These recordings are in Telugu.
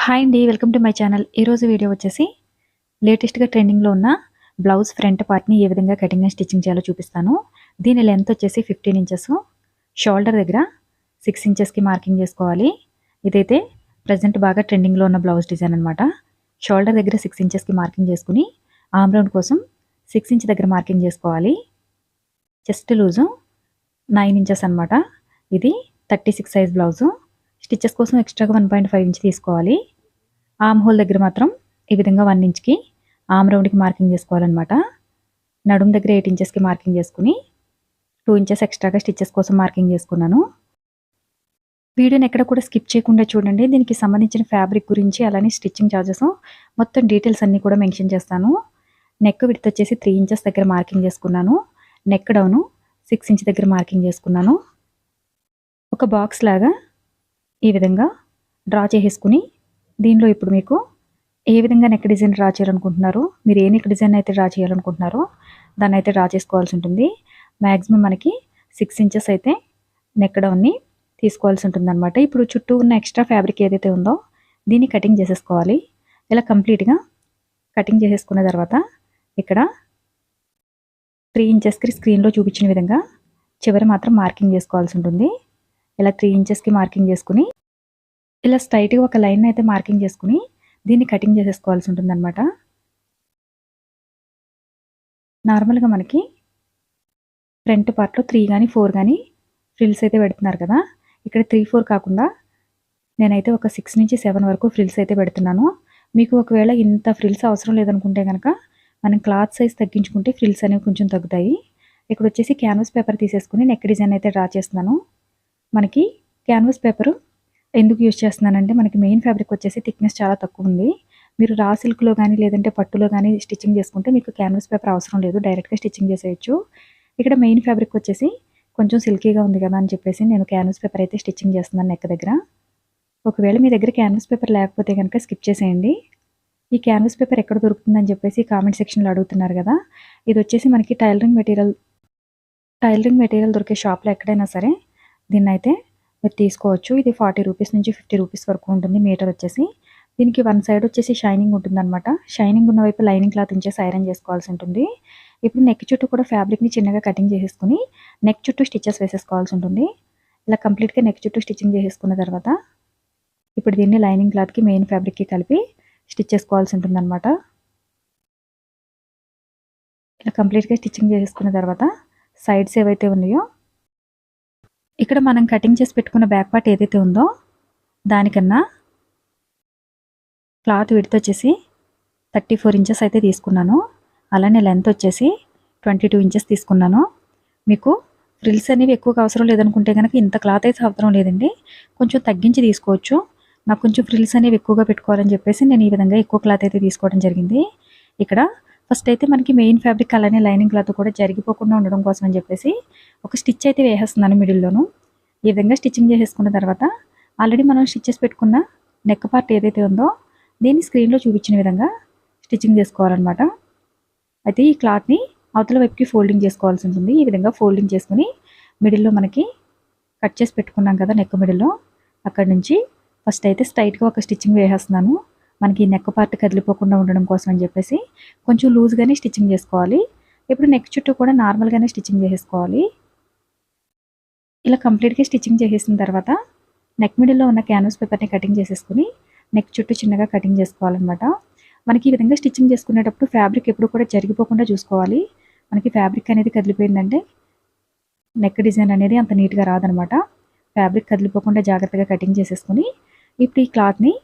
హాయ్ అండి, వెల్కమ్ టు మై ఛానల్. ఈరోజు వీడియో వచ్చేసి లేటెస్ట్గా ట్రెండింగ్లో ఉన్న బ్లౌజ్ ఫ్రంట్ పార్ట్ని ఏ విధంగా కటింగ్ అండ్ స్టిచ్చింగ్ చేయాలో చూపిస్తాను. దీని లెంత్ వచ్చేసి 15 ఇంచెస్, షోల్డర్ దగ్గర 6 ఇంచెస్కి మార్కింగ్ చేసుకోవాలి. ఇదైతే ప్రజెంట్ బాగా ట్రెండింగ్లో ఉన్న బ్లౌజ్ డిజైన్ అనమాట. షోల్డర్ దగ్గర 6 ఇంచెస్కి మార్కింగ్ చేసుకుని ఆర్మ్ రౌండ్ కోసం 6 ఇంచ్ దగ్గర మార్కింగ్ చేసుకోవాలి. చెస్ట్ లూజు 9 ఇంచెస్ అనమాట. ఇది 36 సైజ్ బ్లౌజు. స్టిచ్చెస్ కోసం ఎక్స్ట్రాగా 1.5 ఇంచ్ తీసుకోవాలి. ఆర్మ్ హోల్ దగ్గర మాత్రం ఈ విధంగా 1 ఇంచ్కి ఆర్మ్ రౌండ్కి మార్కింగ్ చేసుకోవాలన్నమాట. నడుము దగ్గర 8 ఇంచెస్కి మార్కింగ్ చేసుకుని 2 ఇంచెస్ ఎక్స్ట్రాగా స్టిచ్చెస్ కోసం మార్కింగ్ చేసుకున్నాను. వీడియోని ఎక్కడ కూడా స్కిప్ చేయకుండా చూడండి. దీనికి సంబంధించిన ఫ్యాబ్రిక్ గురించి అలానే స్టిచ్చింగ్ ఛార్జెస్ మొత్తం డీటెయిల్స్ అన్నీ కూడా మెన్షన్ చేస్తాను. నెక్ విడ్త్ వచ్చేసి 3 ఇంచెస్ దగ్గర మార్కింగ్ చేసుకున్నాను. నెక్ డౌను 6 ఇంచ్ దగ్గర మార్కింగ్ చేసుకున్నాను. ఒక బాక్స్ లాగా ఈ విధంగా డ్రా చేసేసుకుని దీనిలో ఇప్పుడు మీకు ఏ విధంగా నెక్ డిజైన్ డ్రా చేయాలనుకుంటున్నారో, మీరు ఏ నెక్ డిజైన్ అయితే డ్రా చేయాలనుకుంటున్నారో దాన్ని అయితే డ్రా చేసుకోవాల్సి ఉంటుంది. మ్యాక్సిమం మనకి 6 ఇంచెస్ అయితే నెక్ డౌన్ని తీసుకోవాల్సి ఉంటుంది అనమాట. ఇప్పుడు చుట్టూ ఉన్న ఎక్స్ట్రా ఫ్యాబ్రిక్ ఏదైతే ఉందో దీన్ని కటింగ్ చేసేసుకోవాలి. ఇలా కంప్లీట్గా కటింగ్ చేసేసుకున్న తర్వాత ఇక్కడ 3 ఇంచెస్కి స్క్రీన్లో చూపించిన విధంగా చివరి మాత్రం మార్కింగ్ చేసుకోవాల్సి ఉంటుంది. ఇలా 3 ఇంచెస్కి మార్కింగ్ చేసుకుని ఇలా స్ట్రైట్గా ఒక లైన్ అయితే మార్కింగ్ చేసుకుని దీన్ని కటింగ్ చేసేసుకోవాల్సి ఉంటుంది అనమాట. నార్మల్గా మనకి ఫ్రంట్ పార్ట్లో 3 కానీ 4 కానీ ఫ్రిల్స్ అయితే పెడుతున్నారు కదా. ఇక్కడ 3, 4 కాకుండా నేనైతే ఒక 6 నుంచి 7 వరకు ఫ్రిల్స్ అయితే పెడుతున్నాను. మీకు ఒకవేళ ఇంత ఫ్రిల్స్ అవసరం లేదనుకుంటే కనుక మనం క్లాత్ సైజ్ తగ్గించుకుంటే ఫ్రిల్స్ అనేవి కొంచెం తగ్గుతాయి. ఇక్కడ వచ్చేసి క్యాన్వాస్ పేపర్ తీసేసుకుని నెక్ డిజైన్ అయితే డ్రా చేస్తున్నాను. మనకి క్యాన్వాస్ పేపరు ఎందుకు యూజ్ చేస్తున్నానంటే మనకి మెయిన్ ఫ్యాబ్రిక్ వచ్చేసి థిక్నెస్ చాలా తక్కువ ఉంది. మీరు రా సిల్క్లో కానీ లేదంటే పట్టులో కానీ స్టిచ్చింగ్ చేసుకుంటే మీకు క్యాన్వాస్ పేపర్ అవసరం లేదు, డైరెక్ట్గా స్టిచ్చింగ్ చేసేయచ్చు. ఇక్కడ మెయిన్ ఫ్యాబ్రిక్ వచ్చేసి కొంచెం సిల్కీగా ఉంది కదా అని చెప్పేసి నేను క్యాన్వాస్ పేపర్ అయితే స్టిచ్చింగ్ చేస్తున్నాను నెక్ దగ్గర. ఒకవేళ మీ దగ్గర క్యాన్వాస్ పేపర్ లేకపోతే కనుక స్కిప్ చేసేయండి. ఈ క్యాన్వాస్ పేపర్ ఎక్కడ దొరుకుతుందని చెప్పేసి కామెంట్ సెక్షన్లో అడుగుతున్నారు కదా. ఇది వచ్చేసి మనకి టైలరింగ్ మెటీరియల్ దొరికే షాప్లో ఎక్కడైనా సరే దీన్ని అయితే మీరు తీసుకోవచ్చు. ఇది 40 రూపీస్ నుంచి 50 రూపీస్ వరకు ఉంటుంది మీటర్ వచ్చేసి. దీనికి 1 సైడ్ వచ్చేసి షైనింగ్ ఉంటుందన్నమాట. షైనింగ్ ఉన్న వైపు లైనింగ్ క్లాత్ ఉంచేసి ఐరన్ చేసుకోవాల్సి ఉంటుంది. ఇప్పుడు నెక్ చుట్టూ కూడా ఫ్యాబ్రిక్ని చిన్నగా కటింగ్ చేసేసుకుని నెక్ చుట్టూ స్టిచ్చెస్ వేసేసుకోవాల్సి ఉంటుంది. ఇలా కంప్లీట్గా నెక్ చుట్టూ స్టిచ్చింగ్ చేసేసుకున్న తర్వాత ఇప్పుడు దీన్ని లైనింగ్ క్లాత్కి మెయిన్ ఫ్యాబ్రిక్కి కలిపి స్టిచ్ చేసుకోవాల్సి ఉంటుంది అనమాట. ఇలా కంప్లీట్గా స్టిచ్చింగ్ చేసేసుకున్న తర్వాత సైడ్స్ ఏవైతే ఉన్నాయో ఇక్కడ మనం కటింగ్ చేసి పెట్టుకున్న బ్యాక్ పార్ట్ ఏదైతే ఉందో దానికన్నా క్లాత్ విడ్త్ వచ్చేసి 34 ఇంచెస్ అయితే తీసుకున్నాను. అలానే లెంత్ వచ్చేసి 22 ఇంచెస్ తీసుకున్నాను. మీకు ఫ్రిల్స్ అనేవి ఎక్కువగా అవసరం లేదనుకుంటే కనుక ఇంత క్లాత్ అయితే అవసరం లేదండి, కొంచెం తగ్గించి తీసుకోవచ్చు. నాకు కొంచెం ఫ్రిల్స్ అనేవి ఎక్కువగా పెట్టుకోవాలని చెప్పేసి నేను ఈ విధంగా ఎక్కువ క్లాత్ అయితే తీసుకోవడం జరిగింది. ఇక్కడ ఫస్ట్ అయితే మనకి మెయిన్ ఫ్యాబ్రిక్ అలానే లైనింగ్ క్లాత్ కూడా జరిగిపోకుండా ఉండడం కోసం అని చెప్పేసి ఒక స్టిచ్ అయితే వేసేస్తున్నాను మిడిల్లోను. ఈ విధంగా స్టిచ్చింగ్ చేసేసుకున్న తర్వాత ఆల్రెడీ మనం స్టిచ్చెస్ పెట్టుకున్న నెక్ పార్ట్ ఏదైతే ఉందో దీన్ని స్క్రీన్లో చూపించిన విధంగా స్టిచ్చింగ్ చేసుకోవాలన్నమాట. అయితే ఈ క్లాత్ని అవతల వైపుకి ఫోల్డింగ్ చేసుకోవాల్సి ఉంటుంది. ఈ విధంగా ఫోల్డింగ్ చేసుకుని మిడిల్లో మనకి కట్ చేసి పెట్టుకున్నాం కదా నెక్ మిడిల్లో, అక్కడి నుంచి ఫస్ట్ అయితే స్ట్రైట్గా ఒక స్టిచ్చింగ్ వేసేస్తున్నాను. మనకి నెక్ పార్ట్ కదిలిపోకుండా ఉండడం కోసం అని చెప్పేసి కొంచెం లూజ్గానే స్టిచ్చింగ్ చేసుకోవాలి. ఇప్పుడు నెక్ చుట్టూ కూడా నార్మల్గానే స్టిచ్చింగ్ చేసేసుకోవాలి. ఇలా కంప్లీట్గా స్టిచ్చింగ్ చేసేసిన తర్వాత నెక్ మిడిల్లో ఉన్న క్యాన్వాస్ పేపర్ని కటింగ్ చేసేసుకుని నెక్ చుట్టూ చిన్నగా కటింగ్ చేసుకోవాలన్నమాట. మనకి ఈ విధంగా స్టిచ్చింగ్ చేసుకునేటప్పుడు ఫ్యాబ్రిక్ ఎప్పుడు కూడా జరిగిపోకుండా చూసుకోవాలి. మనకి ఫ్యాబ్రిక్ అనేది కదిలిపోయిందంటే నెక్ డిజైన్ అనేది అంత నీట్గా రాదనమాట. ఫ్యాబ్రిక్ కదిలిపోకుండా జాగ్రత్తగా కటింగ్ చేసేసుకుని ఇప్పుడు ఈ క్లాత్ని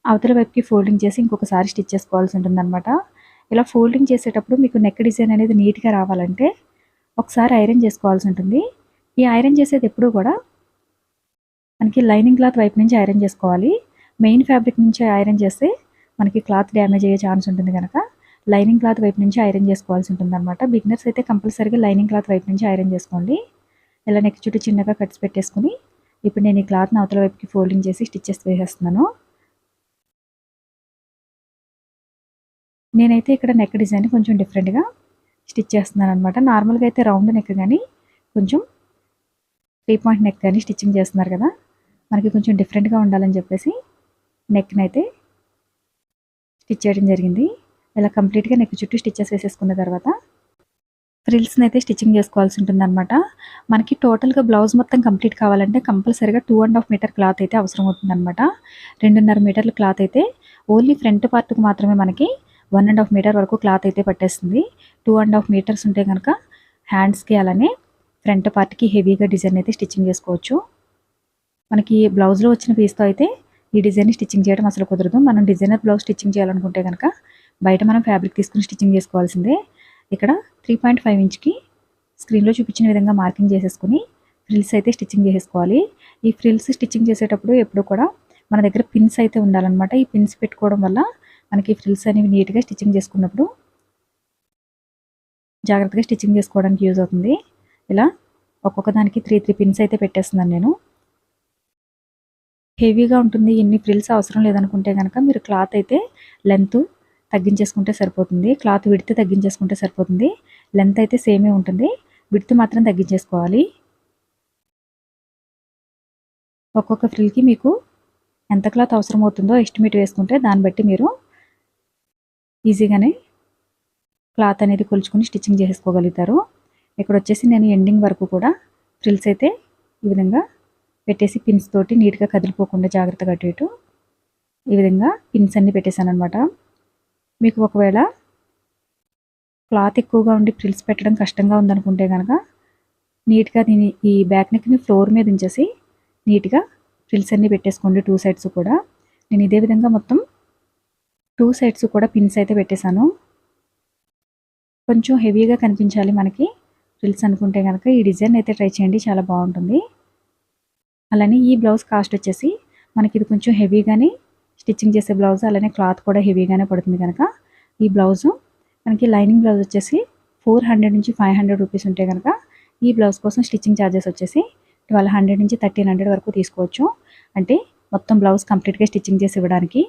అవతల వైపుకి ఫోల్డింగ్ చేసి ఇంకొకసారి స్టిచ్ చేసుకోవాల్సి ఉంటుందన్నమాట. ఇలా ఫోల్డింగ్ చేసేటప్పుడు మీకు నెక్ డిజైన్ అనేది నీట్గా రావాలంటే ఒకసారి ఐరన్ చేసుకోవాల్సి ఉంటుంది. ఈ ఐరన్ చేసేది ఎప్పుడూ కూడా మనకి లైనింగ్ క్లాత్ వైపు నుంచి ఐరన్ చేసుకోవాలి. మెయిన్ ఫ్యాబ్రిక్ నుంచి ఐరన్ చేస్తే మనకి క్లాత్ డ్యామేజ్ అయ్యే ఛాన్స్ ఉంటుంది కనుక లైనింగ్ క్లాత్ వైపు నుంచి ఐరన్ చేసుకోవాల్సి ఉంటుంది అనమాట. బిగినర్స్ అయితే కంపల్సరీగా లైనింగ్ క్లాత్ వైపు నుంచి ఐరన్ చేసుకోండి. ఇలా నెక్ చుట్టూ చిన్నగా కట్స్ పెట్టేసుకుని ఇప్పుడు నేను ఈ క్లాత్ని అవతల వైపుకి ఫోల్డింగ్ చేసి స్టిచ్చెస్ వేసేస్తున్నాను. నేనైతే ఇక్కడ నెక్ డిజైన్ కొంచెం డిఫరెంట్గా స్టిచ్ చేస్తున్నాను అనమాట. నార్మల్గా అయితే రౌండ్ నెక్ కానీ కొంచెం 3 పాయింట్ నెక్ కానీ స్టిచ్చింగ్ చేస్తున్నారు కదా, మనకి కొంచెం డిఫరెంట్గా ఉండాలని చెప్పేసి నెక్ని అయితే స్టిచ్ చేయడం జరిగింది. ఇలా కంప్లీట్గా నెక్ చుట్టూ స్టిచ్చెస్ వేసేసుకున్న తర్వాత ఫ్రిల్స్ని అయితే స్టిచ్చింగ్ చేసుకోవాల్సి ఉంటుందన్నమాట. మనకి టోటల్గా బ్లౌజ్ మొత్తం కంప్లీట్ కావాలంటే కంపల్సరీగా 2.5 మీటర్ క్లాత్ అయితే అవసరం అవుతుందన్నమాట. 2.5 మీటర్ల క్లాత్ అయితే ఓన్లీ ఫ్రంట్ పార్ట్కి మాత్రమే మనకి 1.5 మీటర్ వరకు క్లాత్ అయితే పట్టేస్తుంది. 2.5 మీటర్స్ ఉంటే కనుక హ్యాండ్స్కి అలానే ఫ్రంట్ పార్ట్కి హెవీగా డిజైన్ అయితే స్టిచ్చింగ్ చేసుకోవచ్చు. మనకి బ్లౌజ్లో వచ్చిన పీస్తో అయితే ఈ డిజైన్ని స్టిచ్చింగ్ చేయడం అసలు కుదరదు. మనం డిజైనర్ బ్లౌజ్ స్టిచ్చింగ్ చేయాలనుకుంటే కనుక బయట మనం ఫ్యాబ్రిక్ తీసుకుని స్టిచ్చింగ్ చేసుకోవాల్సిందే. ఇక్కడ 3.5 ఇంచ్కి స్క్రీన్లో చూపించిన విధంగా మార్కింగ్ చేసేసుకుని ఫ్రిల్స్ అయితే స్టిచ్చింగ్ చేసేసుకోవాలి. ఈ ఫ్రిల్స్ స్టిచ్చింగ్ చేసేటప్పుడు ఎప్పుడు కూడా మన దగ్గర పిన్స్ అయితే ఉండాలన్నమాట. ఈ పిన్స్ పెట్టుకోవడం వల్ల మనకి ఫ్రిల్స్ అనేవి నీట్గా స్టిచ్చింగ్ చేసుకున్నప్పుడు జాగ్రత్తగా స్టిచ్చింగ్ చేసుకోవడానికి యూజ్ అవుతుంది. ఇలా ఒక్కొక్క దానికి 3 పిన్స్ అయితే పెట్టేస్తున్నాను నేను. హెవీగా ఉంటుంది, ఎన్ని ఫ్రిల్స్ అవసరం లేదనుకుంటే కనుక మీరు క్లాత్ అయితే లెంత్ తగ్గించేసుకుంటే సరిపోతుంది. క్లాత్ విడ్త్ తగ్గించేసుకుంటే సరిపోతుంది. లెంత్ అయితే సేమే ఉంటుంది, విడ్త్ మాత్రం తగ్గించేసుకోవాలి. ఒక్కొక్క ఫ్రిల్కి మీకు ఎంత క్లాత్ అవసరం అవుతుందో ఎస్టిమేట్ వేసుకుంటే దాన్ని బట్టి మీరు ఈజీగానే క్లాత్ అనేది కొలుచుకుని స్టిచ్చింగ్ చేసుకోగలుగుతారు. ఇక్కడ వచ్చేసి నేను ఎండింగ్ వరకు కూడా ఫ్రిల్స్ అయితే ఈ విధంగా పెట్టేసి పిన్స్ తోటి నీట్గా కదిలిపోకుండా జాగ్రత్తగా అటు ఇటు ఈ విధంగా పిన్స్ అన్ని పెట్టేశాను అనమాట. మీకు ఒకవేళ క్లాత్ ఎక్కువగా ఉండి ఫ్రిల్స్ పెట్టడం కష్టంగా ఉందనుకుంటే కనుక నీట్గా దీని ఈ బ్యాక్ నెక్ని ఫ్లోర్ మీద ఉంచేసి నీట్గా ఫ్రిల్స్ అన్ని పెట్టేసుకోండి. 2 సైడ్స్ కూడా నేను ఇదే విధంగా మొత్తం 2 సైడ్స్ కూడా పిన్స్ అయితే పెట్టేశాను. కొంచెం హెవీగా కనిపించాలి మనకి ఫ్రిల్స్ అనుకుంటే కనుక ఈ డిజైన్ అయితే ట్రై చేయండి, చాలా బాగుంటుంది. అలానే ఈ బ్లౌజ్ కాస్ట్ వచ్చేసి మనకి ఇది కొంచెం హెవీగానే స్టిచ్చింగ్ చేసే బ్లౌజ్, అలానే క్లాత్ కూడా హెవీగానే పడుతుంది కనుక ఈ బ్లౌజు మనకి లైనింగ్ బ్లౌజ్ వచ్చేసి 400 నుంచి 500 రూపీస్ ఉంటే కనుక ఈ బ్లౌజ్ కోసం స్టిచ్చింగ్ ఛార్జెస్ వచ్చేసి 1200 నుంచి 1300 వరకు తీసుకోవచ్చు. అంటే మొత్తం బ్లౌజ్ కంప్లీట్గా స్టిచ్చింగ్ చేసి ఇవ్వడానికి.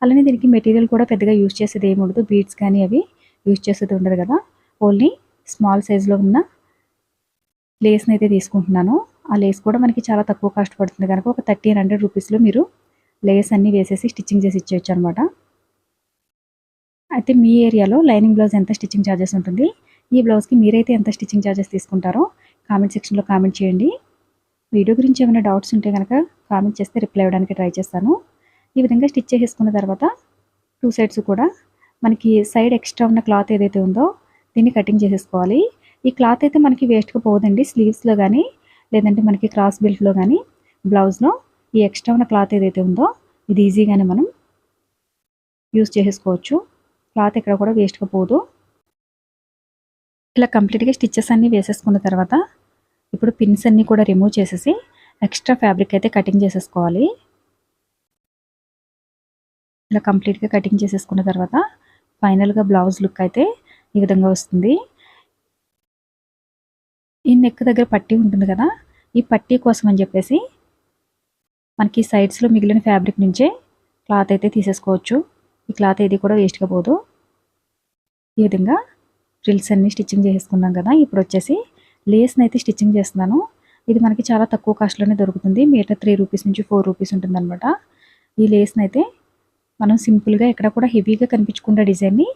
అలానే దీనికి మెటీరియల్ కూడా పెద్దగా యూజ్ చేసేది ఏమి ఉండదు, బీడ్స్ కానీ అవి యూజ్ చేసేది ఉండదు కదా. ఓన్లీ స్మాల్ సైజులో ఉన్న లేస్ని అయితే తీసుకుంటున్నాను. ఆ లేస్ కూడా మనకి చాలా తక్కువ కాస్ట్ పడుతుంది కనుక ఒక 1300 రూపీస్లో మీరు లేస్ అన్నీ వేసేసి స్టిచ్చింగ్ చేసి ఇచ్చేయచ్చు అనమాట. అయితే మీ ఏరియాలో లైనింగ్ బ్లౌజ్ ఎంత స్టిచ్చింగ్ ఛార్జెస్ ఉంటుంది, ఈ బ్లౌజ్కి మీరైతే ఎంత స్టిచ్చింగ్ ఛార్జెస్ తీసుకుంటారో కామెంట్ సెక్షన్లో కామెంట్ చేయండి. వీడియో గురించి ఏమైనా డౌట్స్ ఉంటే కనుక కామెంట్ చేస్తే రిప్లై ఇవ్వడానికి ట్రై చేస్తాను. ఈ విధంగా స్టిచ్ చేసుకున్న తర్వాత 2 సైడ్స్ కూడా మనకి సైడ్ ఎక్స్ట్రా ఉన్న క్లాత్ ఏదైతే ఉందో దీన్ని కటింగ్ చేసేసుకోవాలి. ఈ క్లాత్ అయితే మనకి వేస్ట్గా పోదండి. స్లీవ్స్లో కానీ లేదంటే మనకి క్రాస్ బెల్ట్లో కానీ బ్లౌజ్లో ఈ ఎక్స్ట్రా ఉన్న క్లాత్ ఏదైతే ఉందో ఇది ఈజీగానే మనం యూజ్ చేసేసుకోవచ్చు. క్లాత్ ఎక్కడ కూడా వేస్ట్గా పోదు. ఇలా కంప్లీట్గా స్టిచ్చెస్ అన్నీ వేసేసుకున్న తర్వాత ఇప్పుడు పిన్స్ అన్నీ కూడా రిమూవ్ చేసేసి ఎక్స్ట్రా ఫ్యాబ్రిక్ అయితే కటింగ్ చేసేసుకోవాలి. ఇలా కంప్లీట్గా కటింగ్ చేసేసుకున్న తర్వాత ఫైనల్గా బ్లౌజ్ లుక్ అయితే ఈ విధంగా వస్తుంది. ఈ నెక్ దగ్గర పట్టీ ఉంటుంది కదా, ఈ పట్టీ కోసం అని చెప్పేసి మనకి సైడ్స్లో మిగిలిన ఫ్యాబ్రిక్ నుంచే క్లాత్ అయితే తీసేసుకోవచ్చు. ఈ క్లాత్ ఏది కూడా వేస్ట్గా పోదు. ఈ విధంగా ఫ్రిల్స్ అన్నీ స్టిచ్చింగ్ చేసుకున్నాం కదా, ఇప్పుడు వచ్చేసి లేస్ని అయితే స్టిచ్చింగ్ చేస్తున్నాను. ఇది మనకి చాలా తక్కువ కాస్ట్లోనే దొరుకుతుంది. మీటర్ 3 రూపీస్ నుంచి 4 రూపీస్ ఉంటుందన్నమాట. ఈ లేస్ని అయితే మనం సింపుల్గా ఎక్కడ కూడా హెవీగా కనిపించకుండా డిజైన్ని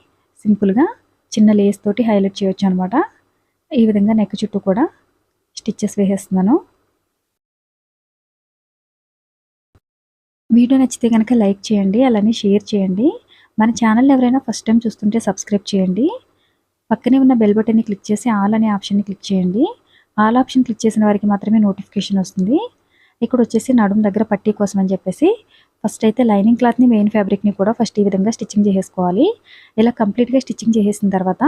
సింపుల్గా చిన్న లేస్ తోటి హైలైట్ చేయొచ్చు అనమాట. ఈ విధంగా నెక్ చుట్టూ కూడా స్టిచ్చెస్ వేసేస్తున్నాను. వీడియో నచ్చితే కనుక లైక్ చేయండి, అలానే షేర్ చేయండి. మన ఛానల్ ఎవరైనా ఫస్ట్ టైం చూస్తుంటే సబ్స్క్రైబ్ చేయండి. పక్కనే ఉన్న బెల్ బటన్ని క్లిక్ చేసి ఆల్ అనే ఆప్షన్ని క్లిక్ చేయండి. ఆల్ ఆప్షన్ క్లిక్ చేసిన వారికి మాత్రమే నోటిఫికేషన్ వస్తుంది. ఇక్కడ వచ్చేసి నడుము దగ్గర పట్టీ కోసం అని చెప్పేసి ఫస్ట్ అయితే లైనింగ్ క్లాత్ని మెయిన్ ఫ్యాబ్రిక్ని కూడా ఫస్ట్ ఈ విధంగా స్టిచ్చింగ్ చేసేసుకోవాలి. ఇలా కంప్లీట్గా స్టిచ్చింగ్ చేసేసిన తర్వాత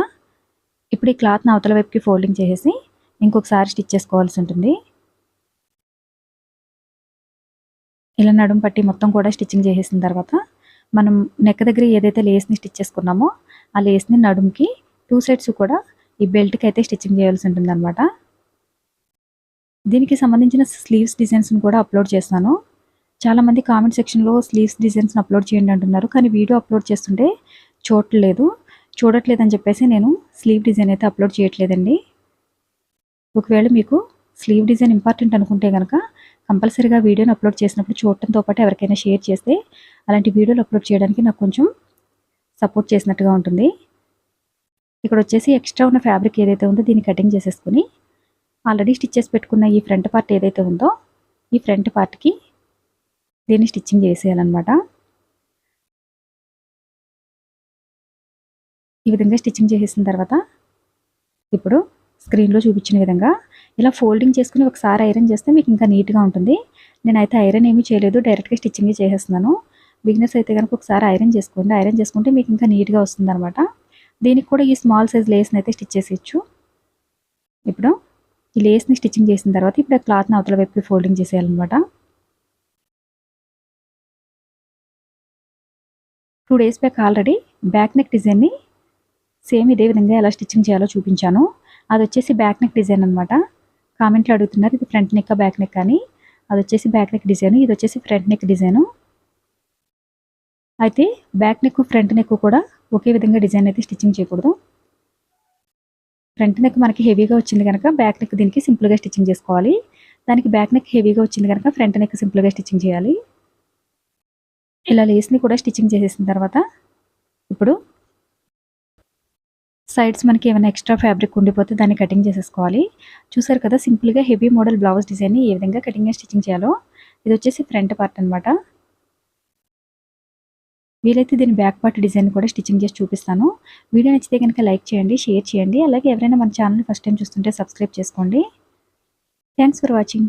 ఇప్పుడు ఈ క్లాత్ని అవతల వైపుకి ఫోల్డింగ్ చేసేసి ఇంకొకసారి స్టిచ్ చేసుకోవాల్సి ఉంటుంది. ఇలా నడుము పట్టి మొత్తం కూడా స్టిచ్చింగ్ చేసేసిన తర్వాత మనం నెక్ దగ్గర ఏదైతే లేస్ని స్టిచ్ చేసుకున్నామో ఆ లేస్ని నడుముకి 2 సైడ్స్ కూడా ఈ బెల్ట్కి అయితే స్టిచ్చింగ్ చేయాల్సి ఉంటుంది అనమాట. దీనికి సంబంధించిన స్లీవ్స్ డిజైన్స్ని కూడా అప్లోడ్ చేస్తాను. చాలామంది కామెంట్ సెక్షన్లో స్లీవ్స్ డిజైన్స్ని అప్లోడ్ చేయండి అంటున్నారు, కానీ వీడియో అప్లోడ్ చేస్తుంటే చూడట్లేదని చెప్పేసి నేను స్లీవ్ డిజైన్ అయితే అప్లోడ్ చేయట్లేదండి. ఒకవేళ మీకు స్లీవ్ డిజైన్ ఇంపార్టెంట్ అనుకుంటే కనుక కంపల్సరీగా వీడియోని అప్లోడ్ చేసినప్పుడు చూడటంతో పాటు ఎవరికైనా షేర్ చేస్తే అలాంటి వీడియోలు అప్లోడ్ చేయడానికి నాకు కొంచెం సపోర్ట్ చేసినట్టుగా ఉంటుంది. ఇక్కడ వచ్చేసి ఎక్స్ట్రా ఉన్న ఫ్యాబ్రిక్ ఏదైతే ఉందో దీన్ని కటింగ్ చేసేసుకుని ఆల్రెడీ స్టిచ్ చేసి పెట్టుకున్న ఈ ఫ్రంట్ పార్ట్ ఏదైతే ఉందో ఈ ఫ్రంట్ పార్ట్కి దీన్ని స్టిచ్చింగ్ చేసేయాలన్నమాట. ఈ విధంగా స్టిచ్చింగ్ చేసేసిన తర్వాత ఇప్పుడు స్క్రీన్లో చూపించిన విధంగా ఇలా ఫోల్డింగ్ చేసుకుని ఒకసారి ఐరన్ చేస్తే మీకు ఇంకా నీట్గా ఉంటుంది. నేనైతే ఐరన్ ఏమీ చేయలేదు, డైరెక్ట్గా స్టిచ్చింగ్ చేసేస్తున్నాను. బిగినర్స్ అయితే కనుక ఒకసారి ఐరన్ చేసుకోండి. ఐరన్ చేసుకుంటే మీకు ఇంకా నీట్గా వస్తుంది అనమాట. దీనికి కూడా ఈ స్మాల్ సైజ్ లేస్ని అయితే స్టిచ్ చేసేయచ్చు. ఇప్పుడు ఈ లేస్ని స్టిచ్చింగ్ చేసిన తర్వాత ఇప్పుడు ఆ క్లాత్ని అవతల వైపు ఫోల్డింగ్ చేసేయాలన్నమాట. 2 days back already back neck డిజైన్ని సేమ్ ఇదే విధంగా ఎలా స్టిచ్చింగ్ చేయాలో చూపించాను. అది వచ్చేసి బ్యాక్ నెక్ డిజైన్ అనమాట. కామెంట్లో అడుగుతున్నారు ఇది ఫ్రంట్ నెక్ బ్యాక్ నెక్ అని. అది వచ్చేసి బ్యాక్ నెక్ డిజైన్, ఇది వచ్చేసి ఫ్రంట్ నెక్ డిజైను. అయితే బ్యాక్ నెక్ ఫ్రంట్ నెక్ కూడా ఒకే విధంగా డిజైన్ అయితే స్టిచ్చింగ్ చేయకూడదు. ఫ్రంట్ నెక్ మనకి హెవీగా వచ్చింది కనుక బ్యాక్ నెక్ దీనికి సింపుల్గా స్టిచ్చింగ్ చేసుకోవాలి. దానికి బ్యాక్ నెక్ హెవీగా వచ్చింది కనుక ఫ్రంట్ నెక్ సింపుల్గా స్టిచ్చింగ్ చేయాలి. ఇలా లేస్ని కూడా స్టిచ్చింగ్ చేసేసిన తర్వాత ఇప్పుడు సైడ్స్ మనకి ఏమైనా ఎక్స్ట్రా ఫ్యాబ్రిక్ ఉండిపోతే దాన్ని కటింగ్ చేసేసుకోవాలి. చూసారు కదా సింపుల్గా హెవీ మోడల్ బ్లౌజ్ డిజైన్ని ఏ విధంగా కటింగ్ స్టిచ్చింగ్ చేయాలో. ఇది వచ్చేసి ఫ్రంట్ పార్ట్ అనమాట. వీలైతే దీని బ్యాక్ పార్ట్ డిజైన్ కూడా స్టిచ్చింగ్ చేసి చూపిస్తాను. వీడియో నచ్చితే కనుక లైక్ చేయండి, షేర్ చేయండి. అలాగే ఎవరైనా మన ఛానల్ ఫస్ట్ టైం చూస్తుంటే సబ్స్క్రైబ్ చేసుకోండి. Thanks for watching.